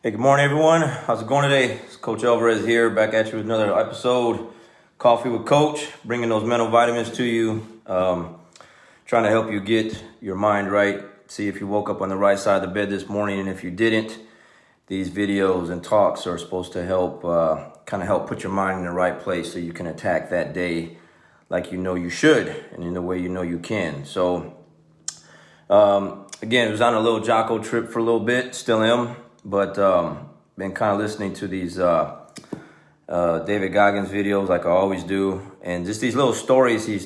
Hey, good morning, everyone. How's it going today? It's Coach Alvarez here, back at you with another episode. Coffee with Coach, bringing those mental vitamins to you, trying to help you get your mind right. See if you woke up on the right side of the bed this morning, and if you didn't, these videos and talks are supposed to help, kind of help put your mind in the right place so you can attack that day like you know you should and in the way you know you can. So, again, I was on a little Jocko trip for a little bit, still am. But been kind of listening to these David Goggins videos like I always do, and just these little stories he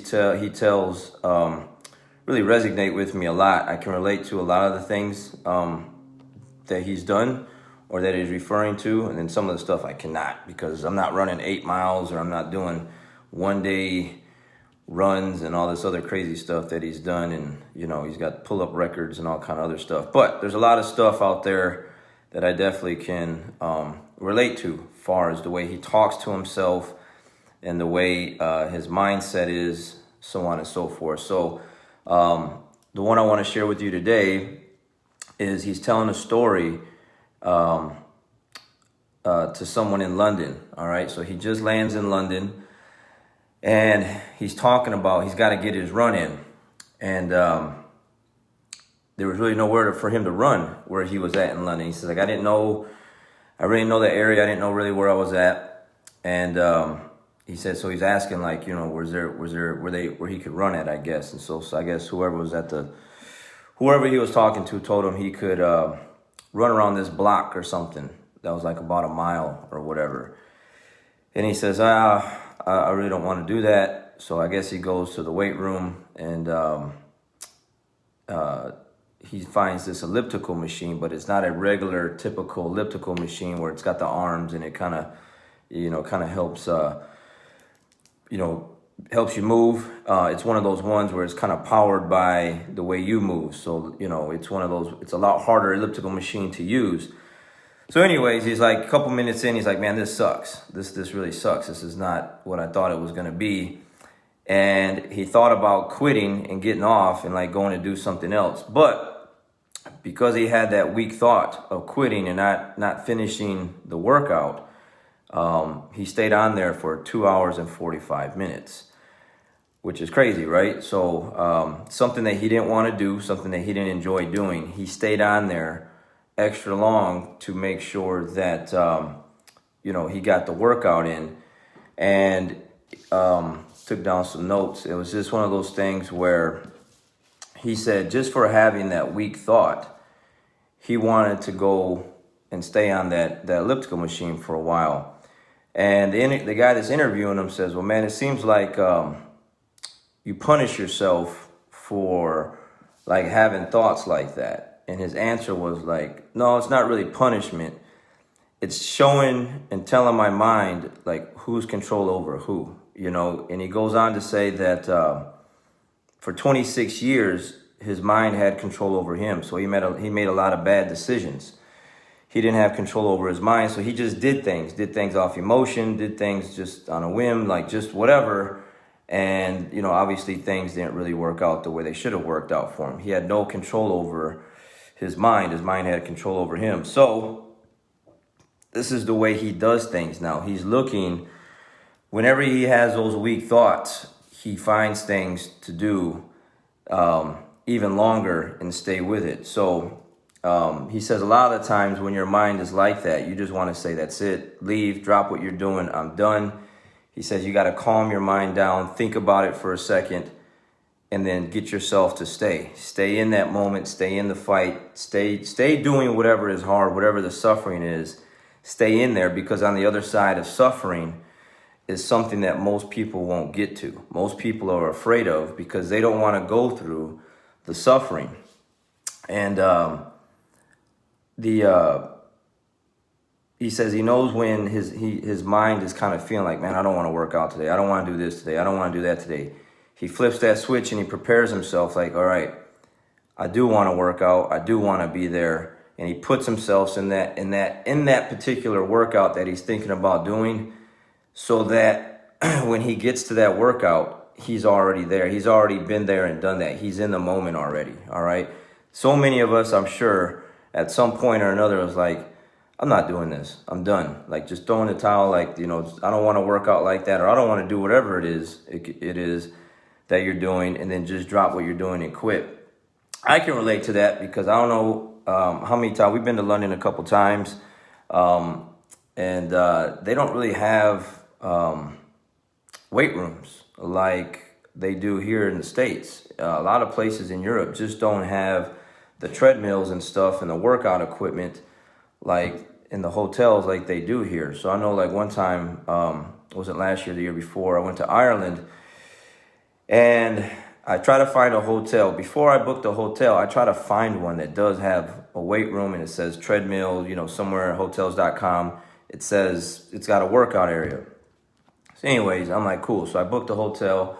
tells really resonate with me a lot. I can relate to a lot of the things that he's done or that he's referring to, and then some of the stuff I cannot, because I'm not running 8 miles or I'm not doing one-day runs and all this other crazy stuff that he's done, and you know, he's got pull-up records and all kind of other stuff. But there's a lot of stuff out there that I definitely can relate to, as far as the way he talks to himself and the way his mindset is, so on and so forth. So the one I want to share with you today is he's telling a story to someone in London. All right, so he just lands in London, and he's talking about he's got to get his run in, and there was really nowhere for him to run where he was at in London. He says, like, I really didn't know the area. I didn't know really where I was at. And he said, so he's asking, like, you know, where he could run at, I guess. And so I guess whoever he was talking to told him he could run around this block or something that was like about a mile or whatever. And he says, I really don't want to do that. So I guess he goes to the weight room, and he finds this elliptical machine, but it's not a regular, typical elliptical machine where it's got the arms and it kind of helps, helps you move. It's one of those ones where it's kind of powered by the way you move. So, you know, it's one of those, it's a lot harder elliptical machine to use. So anyways, he's like a couple minutes in, he's like, man, this sucks. This really sucks. This is not what I thought it was going to be. And he thought about quitting and getting off and like going to do something else. But because he had that weak thought of quitting and not finishing the workout, he stayed on there for 2 hours and 45 minutes, which is crazy, right? So something that he didn't want to do, something that he didn't enjoy doing, he stayed on there extra long to make sure that, he got the workout in, and took down some notes. It was just one of those things where he said just for having that weak thought, he wanted to go and stay on that elliptical machine for a while. And the guy that's interviewing him says, well, man, it seems like you punish yourself for like having thoughts like that. And his answer was like, no, it's not really punishment. It's showing and telling my mind like who's control over who, you know. And he goes on to say that for 26 years, his mind had control over him. So he made a lot of bad decisions. He didn't have control over his mind. So he just did things off emotion, did things just on a whim, like just whatever. And, you know, obviously things didn't really work out the way they should have worked out for him. He had no control over his mind. His mind had control over him. So this is the way he does things now. He's looking, whenever he has those weak thoughts, he finds things to do even longer and stay with it. So he says a lot of the times when your mind is like that, you just want to say, that's it, leave, drop what you're doing, I'm done. He says you got to calm your mind down, think about it for a second, and then get yourself to stay in that moment, stay in the fight, stay doing whatever is hard, whatever the suffering is, stay in there, because on the other side of suffering is something that most people won't get to. Most people are afraid of, because they don't want to go through the suffering. And he says he knows when his mind is kind of feeling like, man, I don't want to work out today. I don't want to do this today. I don't want to do that today. He flips that switch and he prepares himself like, all right, I do want to work out. I do want to be there. And he puts himself in that particular workout that he's thinking about doing, so that when he gets to that workout, he's already there. He's already been there and done that. He's in the moment already. All right. So many of us, I'm sure, at some point or another was like, I'm not doing this. I'm done. Like, just throwing the towel, like, you know, I don't want to work out like that, or I don't want to do whatever it is that you're doing, and then just drop what you're doing and quit. I can relate to that because I don't know how many times we've been to London a couple times, and they don't really have weight rooms like they do here in the States. A lot of places in Europe just don't have the treadmills and stuff and the workout equipment like in the hotels like they do here. So I know, like, one time, wasn't last year, the year before, I went to Ireland, and I try to find a hotel. Before I book the hotel, I try to find one that does have a weight room and it says treadmill, you know, somewhere at hotels.com. It says it's got a workout area. So anyways, I'm like, cool. So I booked the hotel.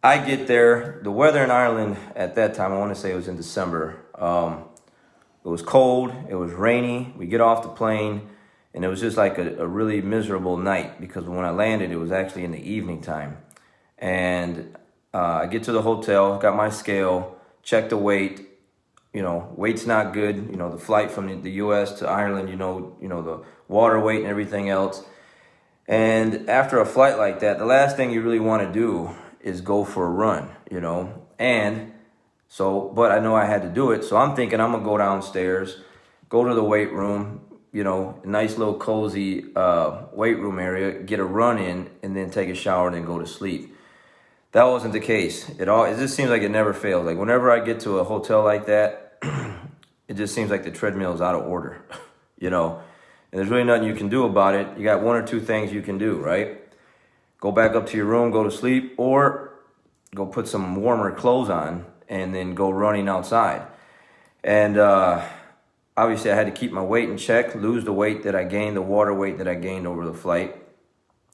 I get there. The weather in Ireland at that time, I want to say it was in December. It was cold. It was rainy. We get off the plane, and it was just like a really miserable night because when I landed, it was actually in the evening time. And I get to the hotel, got my scale, check the weight. You know, weight's not good. You know, the flight from the U.S. to Ireland, you know the water weight and everything else. And after a flight like that, the last thing you really want to do is go for a run, you know. And so, but I know I had to do it. So I'm thinking I'm going to go downstairs, go to the weight room, you know, a nice little cozy weight room area, get a run in, and then take a shower and then go to sleep. That wasn't the case. It just seems like it never fails. Like, whenever I get to a hotel like that, it just seems like the treadmill is out of order, you know. And there's really nothing you can do about it. You got one or two things you can do, right? Go back up to your room, go to sleep, or go put some warmer clothes on and then go running outside. And obviously I had to keep my weight in check, lose the weight that I gained, the water weight that I gained over the flight.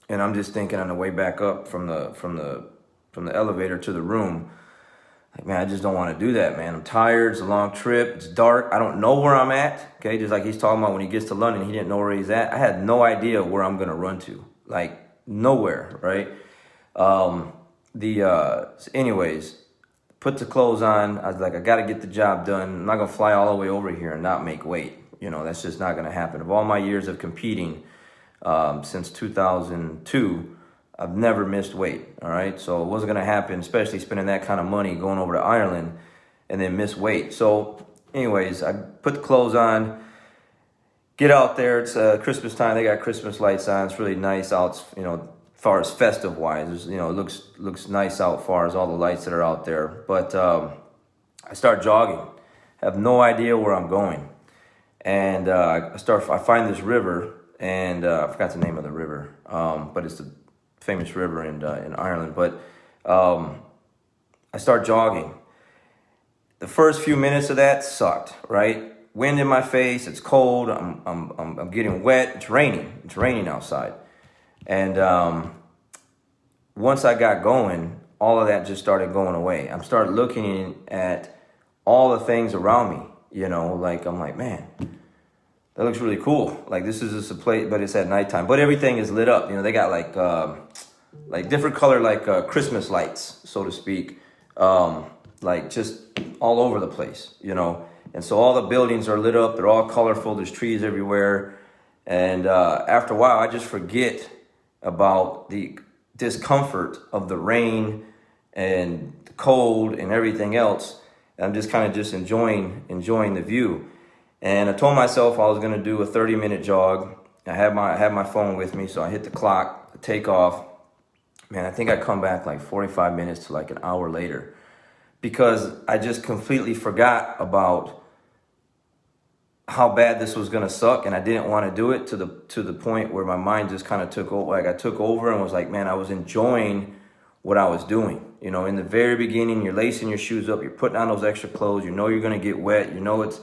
And I'm just thinking on the way back up from the elevator to the room, like, man, I just don't want to do that, man. I'm tired. It's a long trip. It's dark. I don't know where I'm at. Okay, just like he's talking about when he gets to London, he didn't know where he's at. I had no idea where I'm gonna run to, like nowhere, right? Anyways, put the clothes on. I was like, I got to get the job done. I'm not gonna fly all the way over here and not make weight. You know, that's just not gonna happen. Of all my years of competing since 2002. I've never missed weight, all right? So it wasn't going to happen, especially spending that kind of money going over to Ireland and then miss weight. So anyways, I put the clothes on, get out there. It's Christmas time. They got Christmas lights on. It's really nice out, you know, as far as festive-wise. You know, it looks nice out as far as all the lights that are out there. But I start jogging. Have no idea where I'm going. And I find this river, and I forgot the name of the river, but it's the famous river in Ireland. But I start jogging. The first few minutes of that sucked, right? Wind in my face. It's cold. I'm getting wet. It's raining. It's raining outside. And once I got going, all of that just started going away. I started looking at all the things around me. You know, like, I'm like, man, that looks really cool. Like, this is just a place, but it's at nighttime. But everything is lit up. You know, they got like different color, like Christmas lights, so to speak, like just all over the place, you know. And so all the buildings are lit up. They're all colorful. There's trees everywhere. And after a while, I just forget about the discomfort of the rain and the cold and everything else. And I'm just kind of just enjoying the view. And I told myself I was going to do a 30-minute jog. I had my phone with me, so I hit the clock, I take off. Man, I think I come back like 45 minutes to like an hour later because I just completely forgot about how bad this was going to suck, and I didn't want to do it to the point where my mind just kind of took over. Like, I took over and was like, man, I was enjoying what I was doing. You know, in the very beginning, you're lacing your shoes up, you're putting on those extra clothes, you know you're going to get wet, you know it's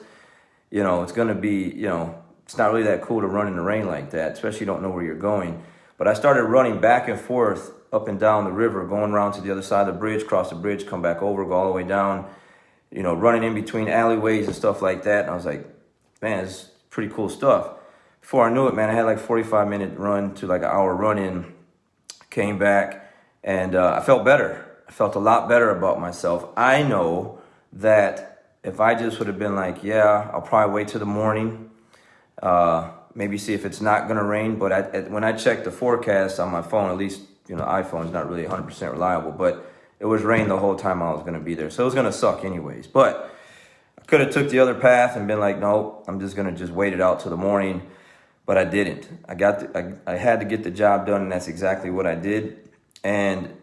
going to be, you know, it's not really that cool to run in the rain like that, especially you don't know where you're going. But I started running back and forth up and down the river, going around to the other side of the bridge, cross the bridge, come back over, go all the way down, you know, running in between alleyways and stuff like that. And I was like, man, it's pretty cool stuff. Before I knew it, man, I had like 45-minute run to like an hour run in, came back, and I felt better. I felt a lot better about myself. I know that if I just would have been like, yeah, I'll probably wait till the morning, Maybe see if it's not going to rain. But when I checked the forecast on my phone, at least, iPhone's not really 100% reliable, but it was rain the whole time I was going to be there. So it was going to suck anyways. But I could have took the other path and been like, no, I'm just going to just wait it out till the morning. But I didn't. I had to get the job done, and that's exactly what I did. And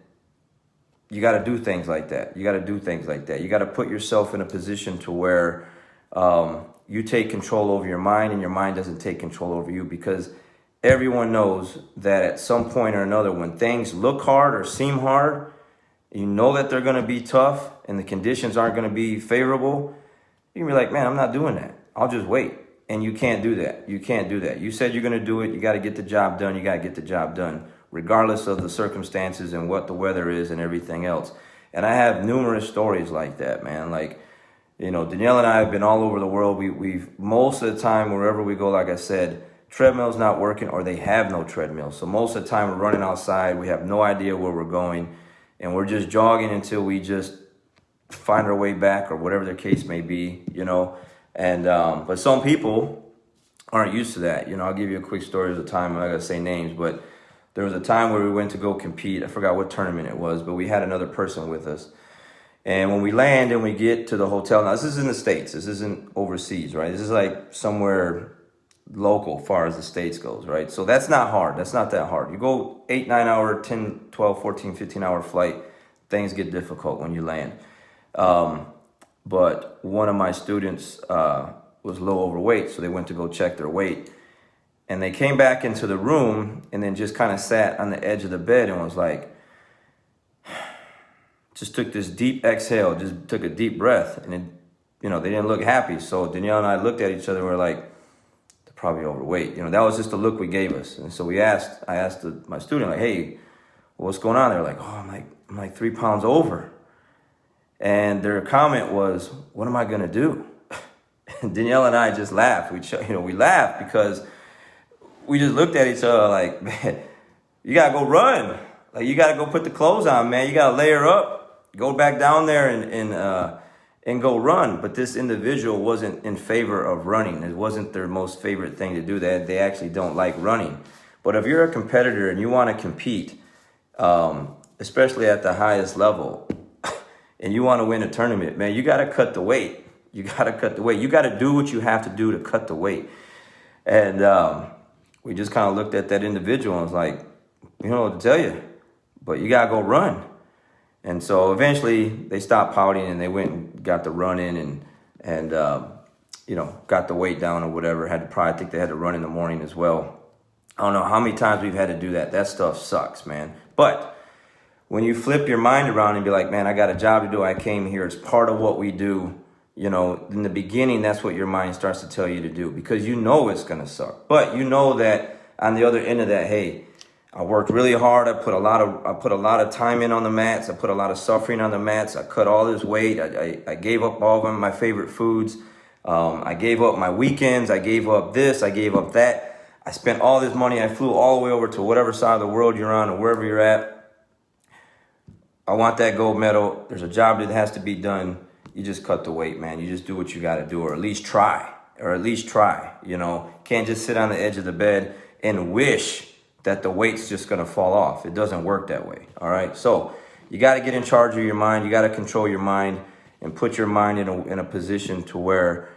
you got to do things like that. You got to put yourself in a position to where you take control over your mind, and your mind doesn't take control over you, because everyone knows that at some point or another, when things look hard or seem hard, you know that they're going to be tough and the conditions aren't going to be favorable, you can be like, man, I'm not doing that. I'll just wait. And you can't do that. You said you're going to do it. You got to get the job done. Regardless of the circumstances and what the weather is and everything else. And I have numerous stories like that, man. Like, Danielle and I have been all over the world. We've most of the time, wherever we go, like I said, treadmill's not working, or they have no treadmill. So most of the time we're running outside. We have no idea where we're going, and we're just jogging until we just find our way back, or whatever the case may be, And but some people aren't used to that. I'll give you a quick story of the time. I'm not gonna say names, but there was a time where we went to go compete. I forgot what tournament it was, but we had another person with us. And when we land and we get to the hotel, now this is in the States. This isn't overseas, right? This is like somewhere local, far as the States goes, right? So that's not hard. That's not that hard. You go 8, 9 hour, 10, 12, 14, 15 hour flight, things get difficult when you land. But one of my students was low overweight, so they went to go check their weight. And they came back into the room and then just kind of sat on the edge of the bed and was like, just took this deep exhale, just took a deep breath. And then, they didn't look happy. So Danielle and I looked at each other and we were like, they're probably overweight. That was just the look we gave us. And so I asked my student, like, hey, what's going on? They're like, oh, I'm like 3 pounds over. And their comment was, what am I going to do? And Danielle and I just laughed. We laughed because we just looked at each other like, man, you got to go run. Like, you got to go put the clothes on, man. You got to layer up, go back down there and go run. But this individual wasn't in favor of running. It wasn't their most favorite thing to do. They actually don't like running. But if you're a competitor and you want to compete, especially at the highest level, and you want to win a tournament, man, you got to cut the weight. You got to do what you have to do to cut the weight. And we just kind of looked at that individual and was like, you know what to tell you, but you got to go run. And so eventually they stopped pouting and they went and got the run in and got the weight down or whatever. I think they had to run in the morning as well. I don't know how many times we've had to do that. That stuff sucks, man. But when you flip your mind around and be like, man, I got a job to do. I came here. It's part of what we do. In the beginning, that's what your mind starts to tell you to do, because it's going to suck. But that on the other end of that, hey, I worked really hard. I put a lot of time in on the mats. I put a lot of suffering on the mats. I cut all this weight. I gave up all of my favorite foods. I gave up my weekends. I gave up this. I gave up that. I spent all this money. I flew all the way over to whatever side of the world you're on or wherever you're at. I want that gold medal. There's a job that has to be done. You just cut the weight, man. You just do what you got to do, or at least try. Can't just sit on the edge of the bed and wish that the weight's just going to fall off. It doesn't work that way. All right. So you got to get in charge of your mind. You got to control your mind and put your mind in a position to where,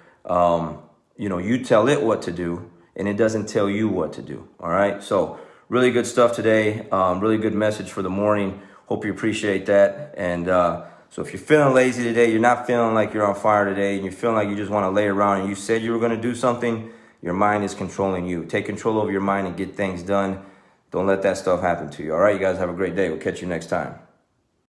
you tell it what to do and it doesn't tell you what to do. All right. So really good stuff today. Really good message for the morning. Hope you appreciate that. And so if you're feeling lazy today, you're not feeling like you're on fire today, and you're feeling like you just want to lay around and you said you were going to do something, your mind is controlling you. Take control over your mind and get things done. Don't let that stuff happen to you. All right, you guys have a great day. We'll catch you next time.